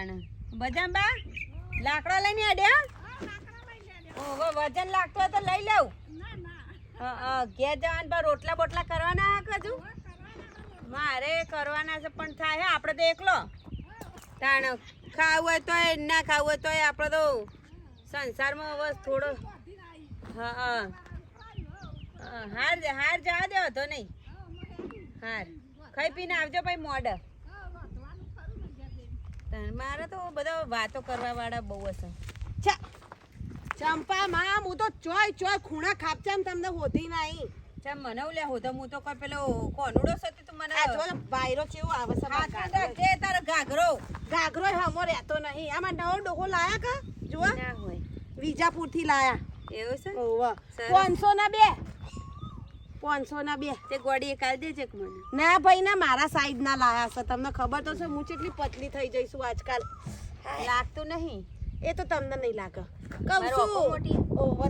તાણ બજામ બા લાકડા લઈને આડ્યા ઓહો વજન લાગતો હોય તો લઈ લઉં ઘેર જવાન પર રોટલા બોટલા કરવાના કજુ મારે કરવાના છે પણ થાય આપણે તો એકલો તાણ ખાવું હોય તોય ના ખાવું હોય તોય આપણે તો સંસારમાં હવે થોડો હા હાર જવા દો તો નહીં હાર ખાઈ પીને આવજો ભાઈ મોડ મારે તો બધા વાતો કરવા વાળા બહુ હશે ચંપા માં હું તો ચોય ખૂણા ખાપચામ તમને હોતી નહીં ચમ મને લે હોતો હું તો કોઈ પેલો કોનુડો સતી તું મને જો બાયરો કેવો આવે છે કે તારો ઘાઘરો હમો રહેતો નહીં આમાં નવો ડોકો લાયા કા જુઓ ના હોય વિજાપુર થી લાયા એવું છે ઓવા સરસ. 500 ના બે તે ગોડીએ કાલ દેજે કે મને ના ભાઈ ના મારા સાઈડ ના લાયા છે તમને ખબર તો છે હું કેટલી પતલી થઈ જઈશું આજકાલ લાગતું નહીં એ તો તમને નહીં લાગે કહું મારો ઓકો મોટી. છું ઓવા